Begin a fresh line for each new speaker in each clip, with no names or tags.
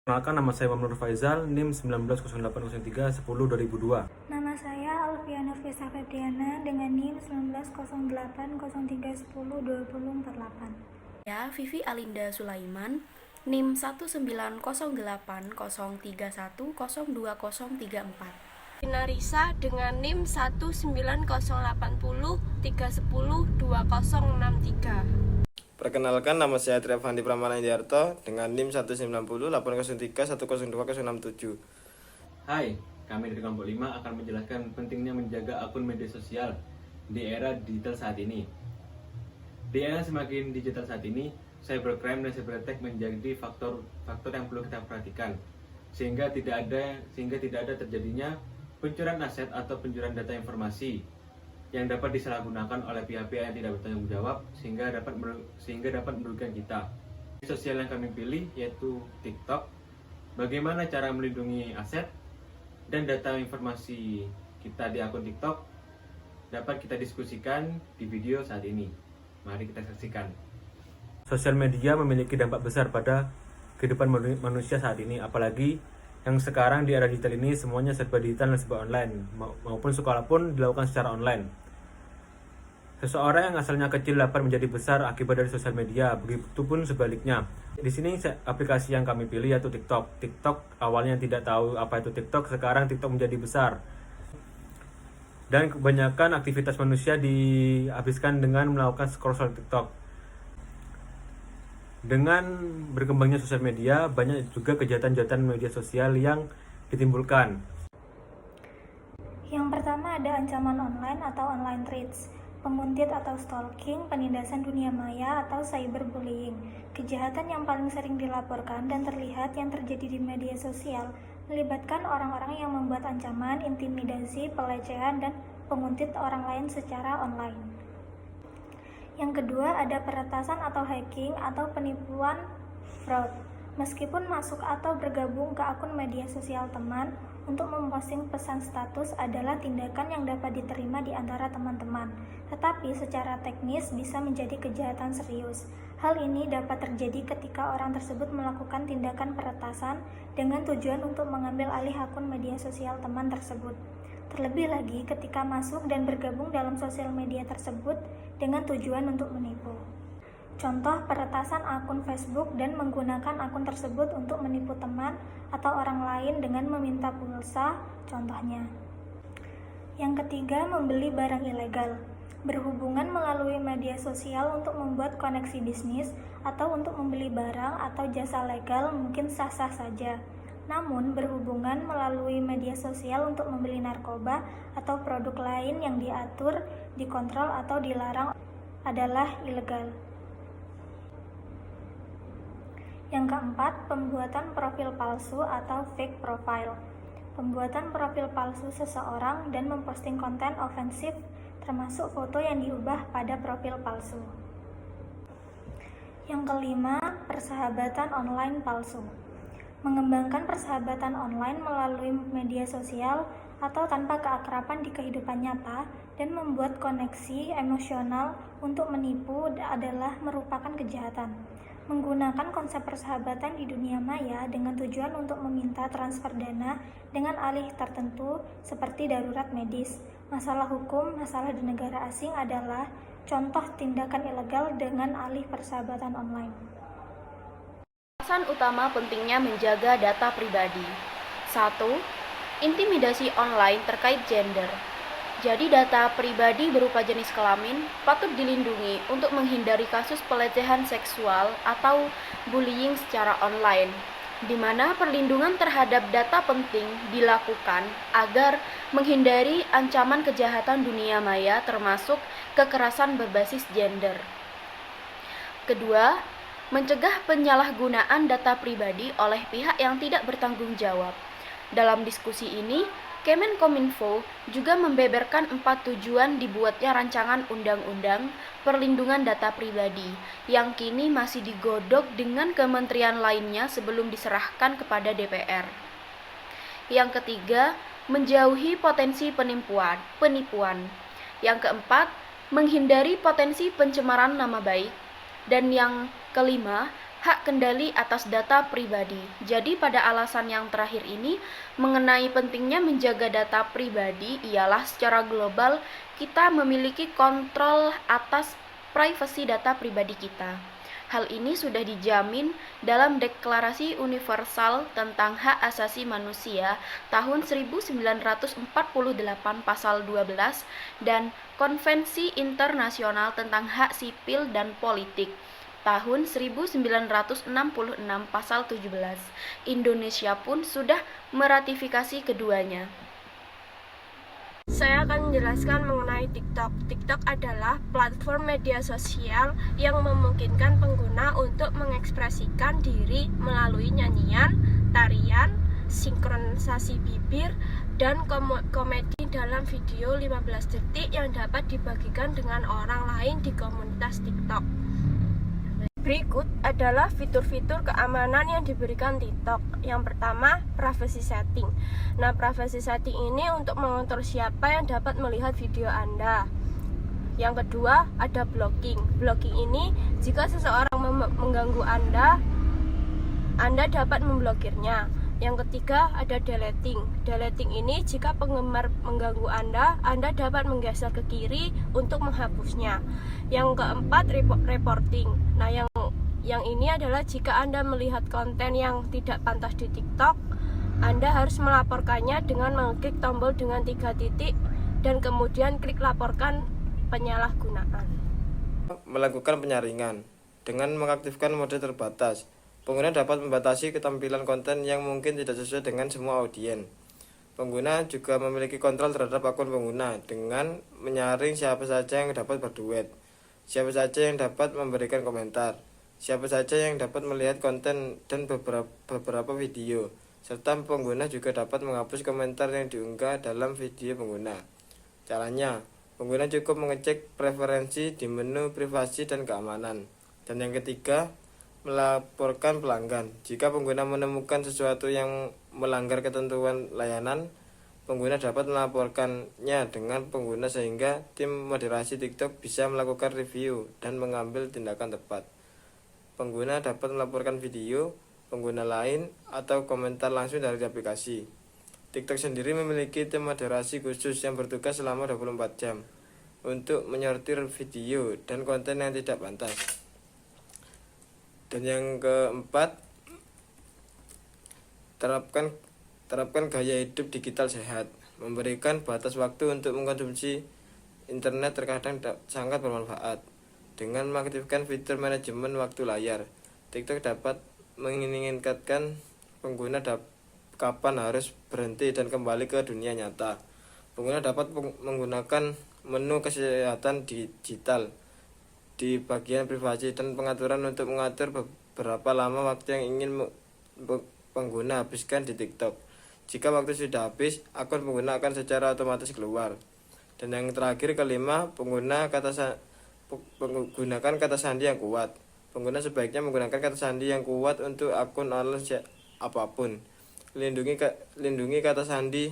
Perkenalkan, nama saya Muhammad Nur Faizal, NIM 19080310-2002.
Nama saya Alfiana Fisa Febriana dengan NIM 190803102048.
Ya, Vivi Alinda Sulaiman, NIM 1908031031020034.
Narisa dengan NIM 190803102063.
Perkenalkan, nama saya Triavandi Pramana Indiarto dengan NIM 1908031021067.
Hai, kami dari kelompok 5 akan menjelaskan pentingnya menjaga akun media sosial di era digital saat ini. Di era semakin digital saat ini, cybercrime dan cyber-attack menjadi faktor yang perlu kita perhatikan, sehingga tidak ada terjadinya pencurian aset atau pencurian data informasi yang dapat disalahgunakan oleh pihak-pihak yang tidak bertanggung jawab sehingga dapat merugikan kita. Media sosial yang kami pilih yaitu TikTok. Bagaimana cara melindungi aset dan data informasi kita di akun TikTok dapat kita diskusikan di video saat ini. Mari kita saksikan. Sosial media memiliki dampak besar pada kehidupan manusia saat ini, apalagi yang sekarang di era digital ini semuanya serba digital dan serba online, maupun sekolah pun dilakukan secara online. Seseorang yang asalnya kecil dapat menjadi besar akibat dari sosial media, begitupun sebaliknya. Di sini aplikasi yang kami pilih yaitu TikTok. TikTok awalnya tidak tahu apa itu TikTok, sekarang TikTok menjadi besar. Dan kebanyakan aktivitas manusia dihabiskan dengan melakukan scroll TikTok. Dengan berkembangnya sosial media, banyak juga kejahatan-kejahatan media sosial yang ditimbulkan.
Yang pertama ada ancaman online atau online threats, penguntit atau stalking, penindasan dunia maya atau cyberbullying. Kejahatan yang paling sering dilaporkan dan terlihat yang terjadi di media sosial melibatkan orang-orang yang membuat ancaman, intimidasi, pelecehan, dan penguntit orang lain secara online. Yang kedua ada peretasan atau hacking atau penipuan fraud. Meskipun masuk atau bergabung ke akun media sosial teman untuk memposting pesan status adalah tindakan yang dapat diterima di antara teman-teman, tetapi secara teknis bisa menjadi kejahatan serius. Hal ini dapat terjadi ketika orang tersebut melakukan tindakan peretasan dengan tujuan untuk mengambil alih akun media sosial teman tersebut. Terlebih lagi ketika masuk dan bergabung dalam sosial media tersebut dengan tujuan untuk menipu. Contoh peretasan akun Facebook dan menggunakan akun tersebut untuk menipu teman atau orang lain dengan meminta pulsa, contohnya. Yang ketiga, membeli barang ilegal. Berhubungan melalui media sosial untuk membuat koneksi bisnis atau untuk membeli barang atau jasa legal mungkin sah-sah saja. Namun, berhubungan melalui media sosial untuk membeli narkoba atau produk lain yang diatur, dikontrol, atau dilarang adalah ilegal. Yang keempat, pembuatan profil palsu atau fake profile. Pembuatan profil palsu seseorang dan memposting konten ofensif termasuk foto yang diubah pada profil palsu. Yang kelima, persahabatan online palsu. Mengembangkan persahabatan online melalui media sosial atau tanpa keakraban di kehidupan nyata dan membuat koneksi emosional untuk menipu adalah merupakan kejahatan. Menggunakan konsep persahabatan di dunia maya dengan tujuan untuk meminta transfer dana dengan alih tertentu seperti darurat medis, masalah hukum, masalah di negara asing adalah contoh tindakan ilegal dengan alih persahabatan online.
Alasan utama pentingnya menjaga data pribadi. 1. Intimidasi online terkait gender. Jadi data pribadi berupa jenis kelamin patut dilindungi untuk menghindari kasus pelecehan seksual atau bullying secara online, di mana perlindungan terhadap data penting dilakukan agar menghindari ancaman kejahatan dunia maya termasuk kekerasan berbasis gender. Kedua, mencegah penyalahgunaan data pribadi oleh pihak yang tidak bertanggung jawab. Dalam diskusi ini, Kemenkominfo juga membeberkan 4 tujuan dibuatnya rancangan undang-undang perlindungan data pribadi yang kini masih digodok dengan kementerian lainnya sebelum diserahkan kepada DPR. Yang ketiga, menjauhi potensi penipuan. Yang keempat, menghindari potensi pencemaran nama baik. Dan yang kelima, hak kendali atas data pribadi. Jadi pada alasan yang terakhir ini mengenai pentingnya menjaga data pribadi ialah secara global kita memiliki kontrol atas privasi data pribadi kita. Hal ini sudah dijamin dalam Deklarasi Universal tentang Hak Asasi Manusia tahun 1948 pasal 12 dan Konvensi Internasional tentang Hak Sipil dan Politik tahun 1966 pasal 17. Indonesia pun sudah meratifikasi keduanya.
Saya akan menjelaskan mengenai TikTok. TikTok adalah platform media sosial yang memungkinkan pengguna untuk mengekspresikan diri melalui nyanyian, tarian, sinkronisasi bibir, dan komedi dalam video 15 detik yang dapat dibagikan dengan orang lain di komunitas TikTok. Berikut adalah fitur-fitur keamanan yang diberikan TikTok. Yang pertama, privacy setting. Nah, privacy setting ini untuk mengontrol siapa yang dapat melihat video Anda. Yang kedua, ada blocking. Blocking ini jika seseorang mengganggu Anda dapat memblokirnya. Yang ketiga, ada deleting. Deleting ini jika penggemar mengganggu Anda dapat menggeser ke kiri untuk menghapusnya. Yang keempat, reporting. Nah, yang ini adalah jika Anda melihat konten yang tidak pantas di TikTok, Anda harus melaporkannya dengan mengklik tombol dengan 3 titik dan kemudian klik laporkan penyalahgunaan.
Melakukan penyaringan. Dengan mengaktifkan mode terbatas, pengguna dapat membatasi ketampilan konten yang mungkin tidak sesuai dengan semua audiens. Pengguna juga memiliki kontrol terhadap akun pengguna dengan menyaring siapa saja yang dapat berduet, siapa saja yang dapat memberikan komentar, siapa saja yang dapat melihat konten dan beberapa video, serta pengguna juga dapat menghapus komentar yang diunggah dalam video pengguna. Caranya, pengguna cukup mengecek preferensi di menu privasi dan keamanan. Dan yang ketiga, melaporkan pelanggan. Jika pengguna menemukan sesuatu yang melanggar ketentuan layanan, pengguna dapat melaporkannya dengan pengguna sehingga tim moderasi TikTok bisa melakukan review dan mengambil tindakan tepat. Pengguna dapat melaporkan video pengguna lain atau komentar langsung dari aplikasi. TikTok sendiri memiliki tim moderasi khusus yang bertugas selama 24 jam untuk menyortir video dan konten yang tidak pantas. Dan yang keempat, terapkan gaya hidup digital sehat. Memberikan batas waktu untuk mengkonsumsi internet terkadang sangat bermanfaat. Dengan mengaktifkan fitur manajemen waktu layar, TikTok dapat mengingatkan pengguna kapan harus berhenti dan kembali ke dunia nyata. Pengguna dapat menggunakan menu kesehatan digital di bagian privasi dan pengaturan untuk mengatur berapa lama waktu yang ingin pengguna habiskan di TikTok. Jika waktu sudah habis, akun pengguna akan secara otomatis keluar. Dan yang terakhir, kelima, menggunakan kata sandi yang kuat. Pengguna sebaiknya menggunakan kata sandi yang kuat untuk akun online apapun. Lindungi kata sandi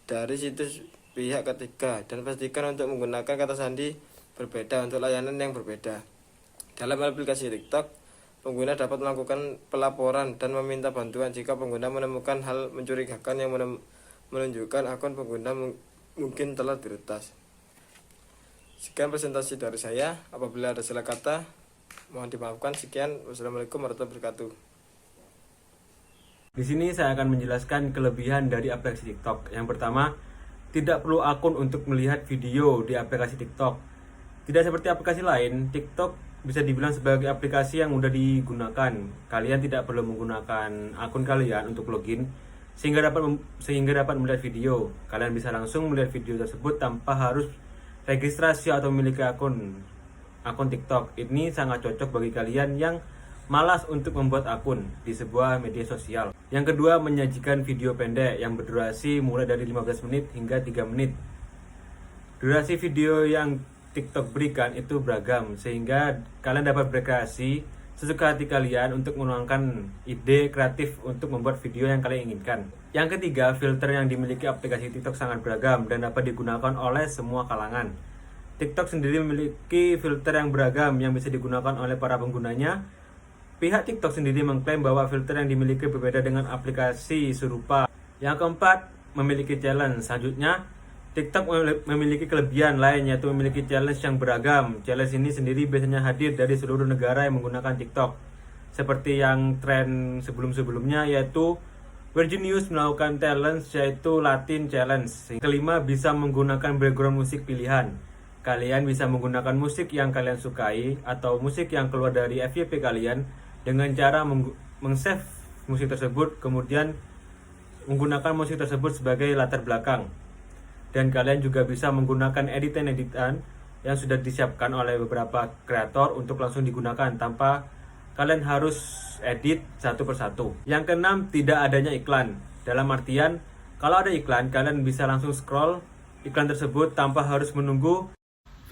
dari situs pihak ketiga dan pastikan untuk menggunakan kata sandi berbeda untuk layanan yang berbeda. Dalam aplikasi TikTok, pengguna dapat melakukan pelaporan dan meminta bantuan jika pengguna menemukan hal mencurigakan yang menunjukkan akun pengguna mungkin telah diretas. Sekian presentasi dari saya. Apabila ada salah kata, mohon dimaafkan. Sekian. Wassalamualaikum warahmatullahi wabarakatuh.
Di sini saya akan menjelaskan kelebihan dari aplikasi TikTok. Yang pertama, tidak perlu akun untuk melihat video di aplikasi TikTok. Tidak seperti aplikasi lain, TikTok bisa dibilang sebagai aplikasi yang mudah digunakan. Kalian tidak perlu menggunakan akun kalian untuk login sehingga dapat melihat video. Kalian bisa langsung melihat video tersebut tanpa harus registrasi atau memiliki akun TikTok. Ini sangat cocok bagi kalian yang malas untuk membuat akun di sebuah media sosial. Yang kedua, menyajikan video pendek yang berdurasi mulai dari 15 menit hingga 3 menit. Durasi video yang TikTok berikan itu beragam sehingga kalian dapat berkreasi sesuka hati kalian untuk menuangkan ide kreatif untuk membuat video yang kalian inginkan. Yang ketiga, filter yang dimiliki aplikasi TikTok sangat beragam dan dapat digunakan oleh semua kalangan. TikTok sendiri memiliki filter yang beragam yang bisa digunakan oleh para penggunanya Pihak TikTok sendiri mengklaim bahwa filter yang dimiliki berbeda dengan aplikasi serupa. Yang keempat, memiliki challenge. Selanjutnya, TikTok memiliki kelebihan lain, yaitu memiliki challenge yang beragam. Challenge ini sendiri biasanya hadir dari seluruh negara yang menggunakan TikTok. Seperti yang tren sebelum-sebelumnya, yaitu Virgin News melakukan challenge, yaitu Latin Challenge. Kelima, bisa menggunakan background musik pilihan. Kalian bisa menggunakan musik yang kalian sukai atau musik yang keluar dari FYP kalian dengan cara meng-save musik tersebut, kemudian menggunakan musik tersebut sebagai latar belakang. Dan kalian juga bisa menggunakan editan-editan yang sudah disiapkan oleh beberapa kreator untuk langsung digunakan tanpa kalian harus edit satu persatu. Yang keenam, tidak adanya iklan. Dalam artian, kalau ada iklan, kalian bisa langsung scroll iklan tersebut tanpa harus menunggu.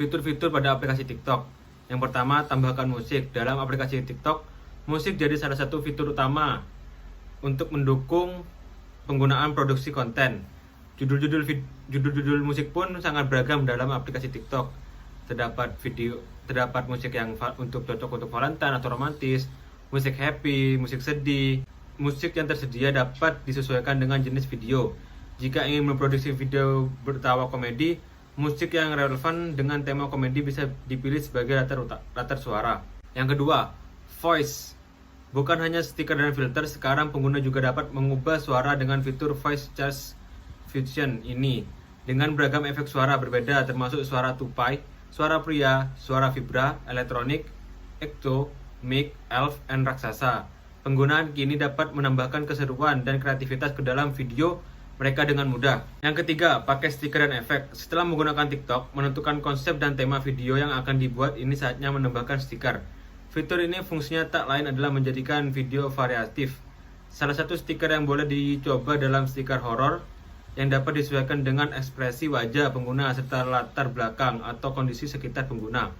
Fitur-fitur pada aplikasi TikTok. Yang pertama, tambahkan musik. Dalam aplikasi TikTok, musik jadi salah satu fitur utama untuk mendukung penggunaan produksi konten. Judul-judul musik pun sangat beragam dalam aplikasi TikTok. Terdapat musik yang untuk cocok untuk Valentine atau romantis, musik happy, musik sedih. Musik yang tersedia dapat disesuaikan dengan jenis video. Jika ingin memproduksi video bertawa komedi, musik yang relevan dengan tema komedi bisa dipilih sebagai latar suara. Yang kedua, voice. Bukan hanya stiker dan filter, sekarang pengguna juga dapat mengubah suara dengan fitur voice charge function ini dengan beragam efek suara berbeda, termasuk suara tupai, suara pria, suara vibra, elektronik, ecto, mic, elf, dan raksasa. Penggunaan kini dapat menambahkan keseruan dan kreativitas ke dalam video mereka dengan mudah. Yang ketiga, pakai stiker dan efek. Setelah menggunakan TikTok, menentukan konsep dan tema video yang akan dibuat, ini saatnya menambahkan stiker. Fitur ini fungsinya tak lain adalah menjadikan video variatif. Salah satu stiker yang boleh dicoba dalam stiker horor yang dapat disesuaikan dengan ekspresi wajah pengguna serta latar belakang atau kondisi sekitar pengguna.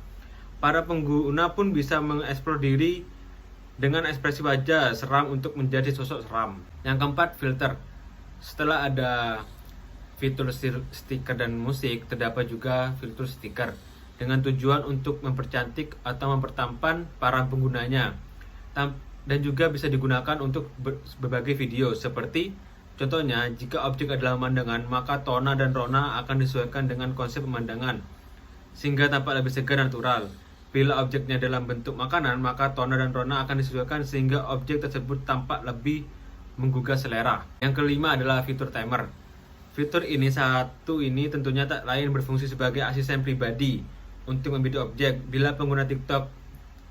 Para pengguna pun bisa mengeksplor diri dengan ekspresi wajah seram untuk menjadi sosok seram. Yang keempat, filter. Setelah ada fitur stiker dan musik, terdapat juga fitur stiker dengan tujuan untuk mempercantik atau mempertampan para penggunanya, dan juga bisa digunakan untuk berbagai video. Seperti contohnya, jika objek adalah pemandangan, maka tona dan rona akan disesuaikan dengan konsep pemandangan sehingga tampak lebih segar dan natural. Bila objeknya dalam bentuk makanan, maka tona dan rona akan disesuaikan sehingga objek tersebut tampak lebih menggugah selera. Yang kelima adalah fitur timer. Fitur ini tentunya tak lain berfungsi sebagai asisten pribadi untuk membidik objek. Bila pengguna TikTok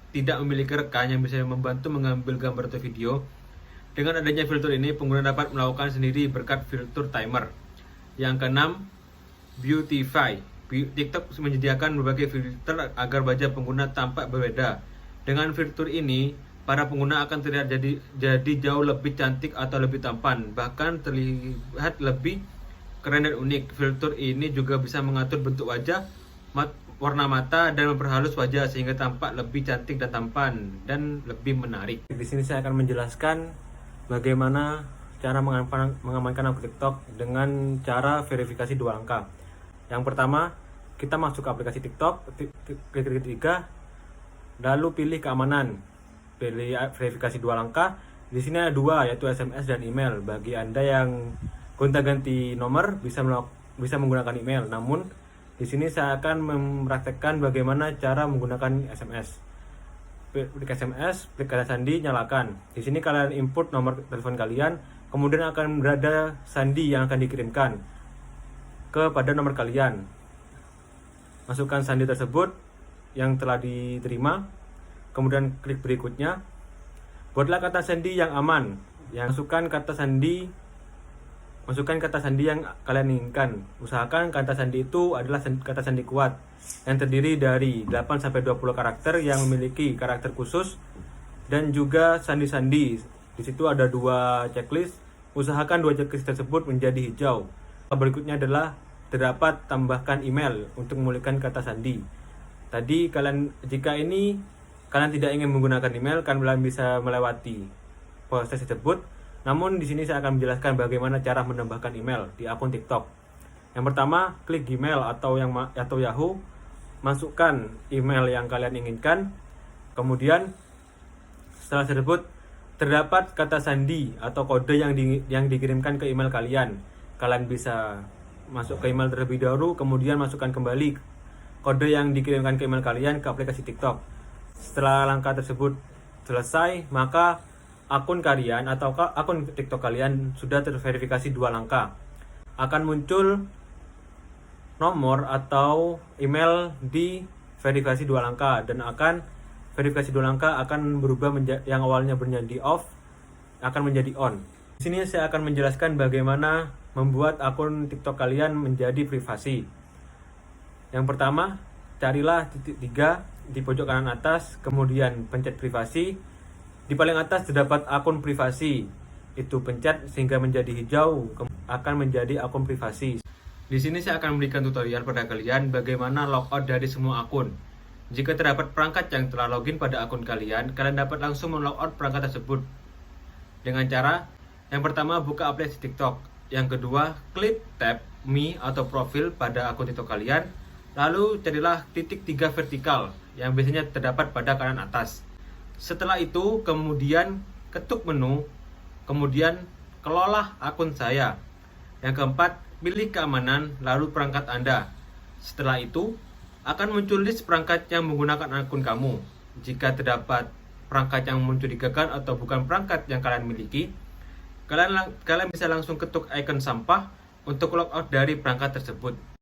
tidak memiliki rekan yang bisa membantu mengambil gambar atau video, dengan adanya fitur ini pengguna dapat melakukan sendiri berkat fitur timer. Yang keenam, beautify. TikTok menyediakan berbagai filter agar wajah pengguna tampak berbeda. Dengan fitur ini, para pengguna akan terlihat jadi jauh lebih cantik atau lebih tampan, bahkan terlihat lebih keren dan unik. Fitur ini juga bisa mengatur bentuk wajah, warna mata, dan memperhalus wajah sehingga tampak lebih cantik dan tampan dan lebih menarik. Di sini saya akan menjelaskan bagaimana cara mengamankan akun TikTok dengan cara verifikasi 2 angka. Yang pertama, kita masuk ke aplikasi TikTok, klik 3, lalu pilih keamanan, pilih verifikasi 2 angka. Di sini ada 2, yaitu SMS dan email. Bagi Anda yang gonta-ganti nomor bisa menggunakan email. Namun di sini saya akan mempraktekkan bagaimana cara menggunakan SMS. Klik SMS, klik kata sandi, nyalakan. Di sini kalian input nomor telepon kalian, kemudian akan berada sandi yang akan dikirimkan kepada nomor kalian. Masukkan sandi tersebut yang telah diterima, kemudian klik berikutnya. Buatlah kata sandi yang aman. Masukkan kata sandi yang kalian inginkan. Usahakan kata sandi itu adalah kata sandi kuat yang terdiri dari 8-20 karakter yang memiliki karakter khusus dan juga sandi-sandi. Di situ ada 2 checklist. Usahakan 2 checklist tersebut menjadi hijau. Berikutnya adalah terdapat tambahkan email untuk memulihkan kata sandi. Tadi jika kalian tidak ingin menggunakan email, kalian bisa melewati proses tersebut. Namun di sini saya akan menjelaskan bagaimana cara menambahkan email di akun TikTok. Yang pertama, klik Gmail atau Yahoo, masukkan email yang kalian inginkan, kemudian Setelah tersebut, terdapat kata sandi atau kode yang dikirimkan ke email kalian. Kalian bisa masuk ke email terlebih dahulu, kemudian masukkan kembali kode yang dikirimkan ke email kalian ke aplikasi TikTok. Setelah langkah tersebut selesai, maka akun kalian atau akun TikTok kalian sudah terverifikasi 2 langkah. Akan muncul nomor atau email di verifikasi 2 langkah dan verifikasi 2 langkah akan berubah yang awalnya menjadi off akan menjadi on. Di sini saya akan menjelaskan bagaimana membuat akun TikTok kalian menjadi privasi. Yang pertama, carilah titik 3 di pojok kanan atas, kemudian pencet privasi. Di paling atas terdapat akun privasi. Itu pencet sehingga menjadi hijau, akan menjadi akun privasi. Di sini saya akan memberikan tutorial pada kalian bagaimana logout dari semua akun. Jika terdapat perangkat yang telah login pada akun kalian dapat langsung melogout perangkat tersebut. Dengan cara, yang pertama buka aplikasi TikTok. Yang kedua, klik tab Me atau profil pada akun TikTok kalian. Lalu carilah titik 3 vertikal yang biasanya terdapat pada kanan atas. Setelah itu, kemudian ketuk menu, kemudian kelola akun saya. Yang keempat, pilih keamanan, lalu perangkat Anda. Setelah itu, akan muncul list perangkat yang menggunakan akun kamu. Jika terdapat perangkat yang mencurigakan atau bukan perangkat yang kalian miliki, kalian bisa langsung ketuk icon sampah untuk logout dari perangkat tersebut.